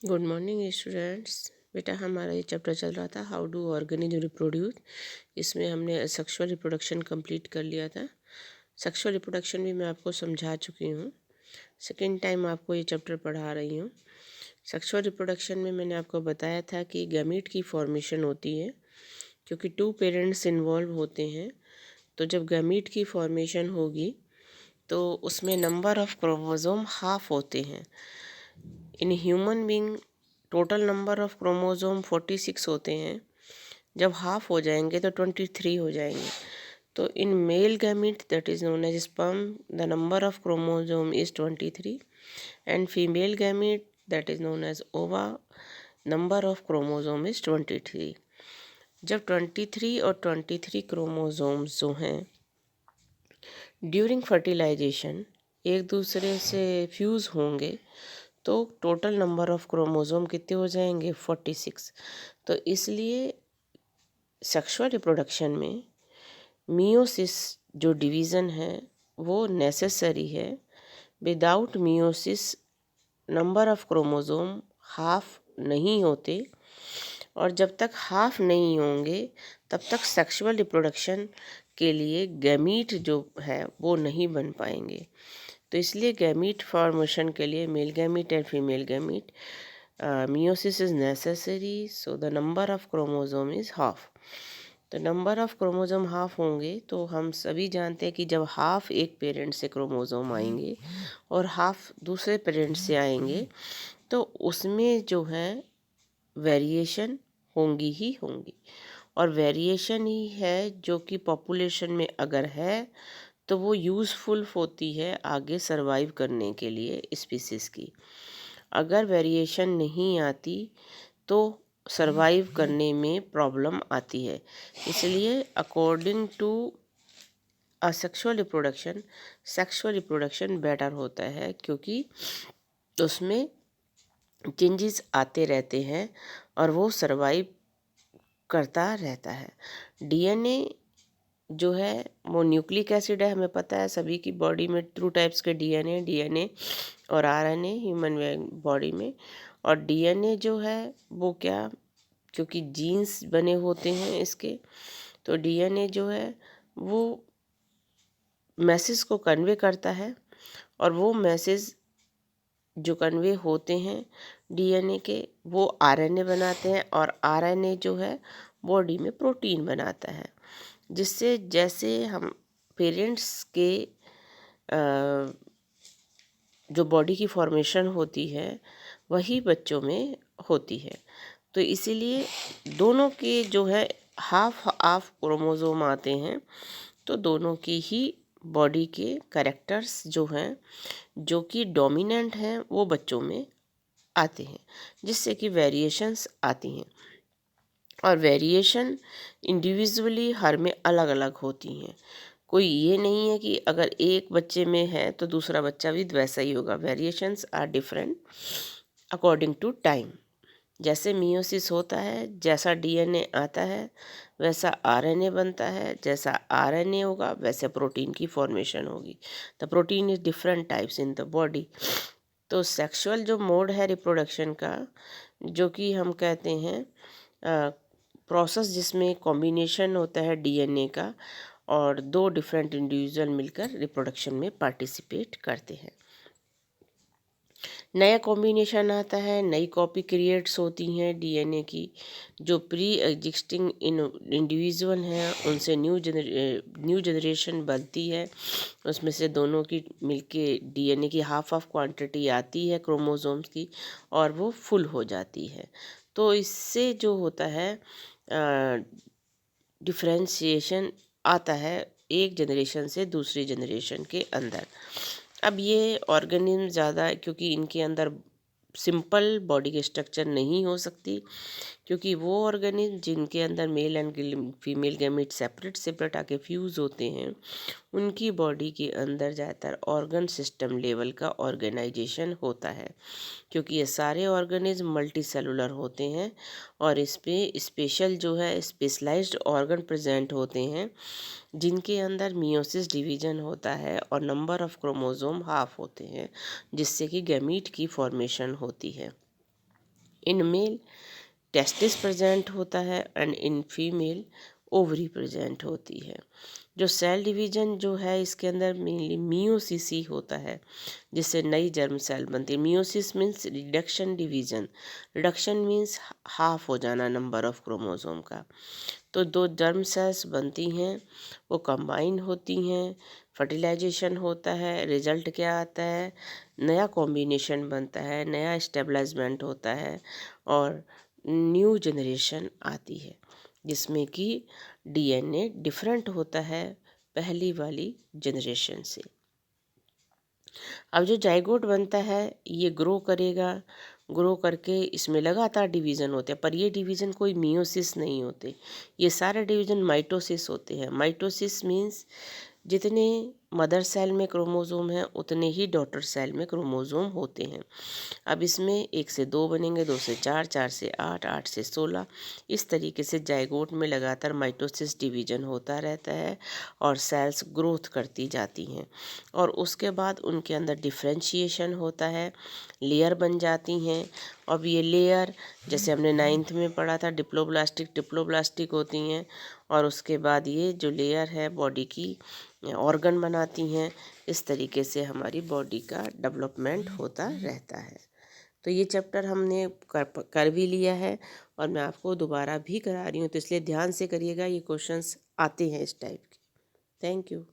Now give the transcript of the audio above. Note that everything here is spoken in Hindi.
Good morning students. बेटा हमारा ये चैप्टर चल रहा था हाउ डू ऑर्गेनिज्म रिप्रोड्यूस। इसमें हमने सेक्सुअल रिप्रोडक्शन कंप्लीट कर लिया था। सेक्सुअल रिप्रोडक्शन भी मैं आपको समझा चुकी हूँ। सेकेंड टाइम आपको ये चैप्टर पढ़ा रही हूँ। सेक्सुअल रिप्रोडक्शन में मैंने आपको बताया था कि गैमीट की फॉर्मेशन होती है क्योंकि 2 पेरेंट्स इन्वॉल्व होते हैं। तो जब गैमीट की फॉर्मेशन होगी तो उसमें नंबर ऑफ क्रोमोसोम हाफ होते हैं। In human being total number of chromosome 46 होते हैं। जब हाफ हो जाएंगे तो 23 हो जाएंगे। तो इन male gamete that is known as sperm the number of chromosome is 23 and female gamete that is known as ova number of chromosome is 23। जब 23 और 23 क्रोमोसोम्स जो हैं ड्यूरिंग फर्टिलाइजेशन एक दूसरे से फ्यूज़ होंगे तो टोटल नंबर ऑफ क्रोमोसोम कितने हो जाएंगे 46। तो इसलिए सेक्सुअल रिप्रोडक्शन में मियोसिस जो डिवीज़न है वो नेसेसरी है। Without meiosis number of chromosome half नहीं होते और जब तक हाफ नहीं होंगे तब तक सेक्सुअल रिप्रोडक्शन के लिए गैमीट जो है वो नहीं बन पाएंगे। तो इसलिए गैमीट फॉर्मेशन के लिए male gamete and female gamete meiosis is necessary, so the number of chromosome is half। तो नंबर ऑफ क्रोमोसोम हाफ होंगे तो हम सभी जानते हैं कि जब हाफ एक पेरेंट से क्रोमोसोम आएंगे और हाफ दूसरे पेरेंट से आएंगे तो उसमें जो है वेरिएशन होंगी ही होंगी। और वेरिएशन ही है जो कि पॉपुलेशन में अगर है तो वो यूज़फुल होती है आगे सरवाइव करने के लिए स्पीसीज़ की। अगर वेरिएशन नहीं आती तो सरवाइव करने में प्रॉब्लम आती है। इसलिए according to sexual reproduction better होता है क्योंकि उसमें चेंजेस आते रहते हैं और वो सरवाइव करता रहता है। डीएनए जो है वो न्यूक्लिक एसिड है, हमें पता है सभी की बॉडी में 2 टाइप्स के डीएनए और आरएनए ह्यूमन बॉडी में। और डीएनए जो है वो क्या, क्योंकि जीन्स बने होते हैं इसके, तो डीएनए जो है वो मैसेज को कन्वे करता है और वो मैसेज जो कन्वे होते हैं डीएनए के वो आरएनए बनाते हैं और आरएनए जो है बॉडी में प्रोटीन बनाता है, जिससे जैसे हम पेरेंट्स के जो बॉडी की फॉर्मेशन होती है वही बच्चों में होती है। तो इसीलिए दोनों के जो है हाफ हाफ क्रोमोसोम आते हैं तो दोनों की ही बॉडी के कैरेक्टर्स जो हैं जो कि डोमिनेंट हैं वो बच्चों में आते हैं, जिससे कि वेरिएशंस आती हैं। और वेरिएशन इंडिविजुअली हर में अलग अलग होती हैं। कोई ये नहीं है कि अगर एक बच्चे में है तो दूसरा बच्चा भी वैसा ही होगा। Variations are different according to time. जैसे मियोसिस होता है, जैसा डीएनए आता है वैसा आरएनए बनता है, जैसा आरएनए होगा वैसे प्रोटीन की फॉर्मेशन होगी। The protein is different types in the body. तो सेक्सुअल जो मोड है रिप्रोडक्शन का, जो कि हम कहते हैं प्रोसेस जिसमें कॉम्बिनेशन होता है डीएनए का और 2 डिफरेंट इंडिविजुअल मिलकर रिप्रोडक्शन में पार्टिसिपेट करते हैं। नया कॉम्बिनेशन आता है, नई कॉपी क्रिएट्स होती हैं डीएनए की। जो प्री एग्जिस्टिंग इंडिविजुअल हैं उनसे न्यू जनरेशन बनती है। उसमें से दोनों की मिलके डीएनए की हाफ ऑफ क्वांटिटी आती है क्रोमोसोम्स की और वो फुल हो जाती है। तो इससे जो होता है डिफ्रेंशिएशन आता है एक जनरेशन से दूसरी जनरेशन के अंदर। अब ये ऑर्गेनिज्म ज़्यादा, क्योंकि इनके अंदर सिंपल बॉडी के स्ट्रक्चर नहीं हो सकती, क्योंकि वो ऑर्गेनिज्म जिनके अंदर male and female gamete separate separate आके फ्यूज़ होते हैं उनकी बॉडी के अंदर ज़्यादातर ऑर्गन सिस्टम लेवल का ऑर्गेनाइजेशन होता है, क्योंकि ये सारे ऑर्गेनिज्म मल्टी सेलुलर होते हैं और इस पे स्पेशल जो है स्पेशलाइज्ड ऑर्गन प्रेजेंट होते हैं जिनके अंदर मियोसिस डिवीजन होता है और नंबर ऑफ क्रोमोसोम हाफ होते हैं, जिससे कि गैमीट की फॉर्मेशन होती है। इन मेल टेस्टिस प्रेजेंट होता है and in female ovary present होती है। जो सेल डिवीजन जो है इसके अंदर मेनली मियोसिस ही होता है, जिससे नई जर्म सेल बनती है। Meiosis means reduction division, reduction means half हो जाना नंबर ऑफ क्रोमोसोम का। तो दो जर्म सेल्स बनती हैं, वो कंबाइन होती हैं, फर्टिलाइजेशन होता है, रिजल्ट क्या आता है, नया कॉम्बिनेशन बनता है, नया स्टेबलाइजमेंट होता है और न्यू जनरेशन आती है, जिसमें कि डीएनए डिफरेंट होता है पहली वाली जनरेशन से। अब जो जाइगोट बनता है ये ग्रो करेगा, ग्रो करके इसमें लगातार डिवीज़न होते हैं, पर ये डिवीज़न कोई मियोसिस नहीं होते, ये सारे डिवीज़न माइटोसिस होते हैं। माइटोसिस मीन्स जितने मदर सेल में क्रोमोसोम हैं उतने ही डॉटर सेल में क्रोमोसोम होते हैं। अब इसमें 1 से 2 बनेंगे, 2 से 4, 4 से 8, 8 से 16, इस तरीके से जाइगोट में लगातार माइटोसिस डिवीजन होता रहता है और सेल्स ग्रोथ करती जाती हैं और उसके बाद उनके अंदर डिफ्रेंशिएशन होता है, लेयर बन जाती हैं। अब ये लेयर जैसे हमने 9th में पढ़ा था डिप्लोब्लास्टिक होती हैं और उसके बाद ये जो लेयर है बॉडी की ऑर्गन बनाती हैं। इस तरीके से हमारी बॉडी का डेवलपमेंट होता रहता है। तो ये चैप्टर हमने कर भी लिया है और मैं आपको दोबारा भी करा रही हूँ, तो इसलिए ध्यान से करिएगा, ये क्वेश्चंस आते हैं इस टाइप के। Thank you.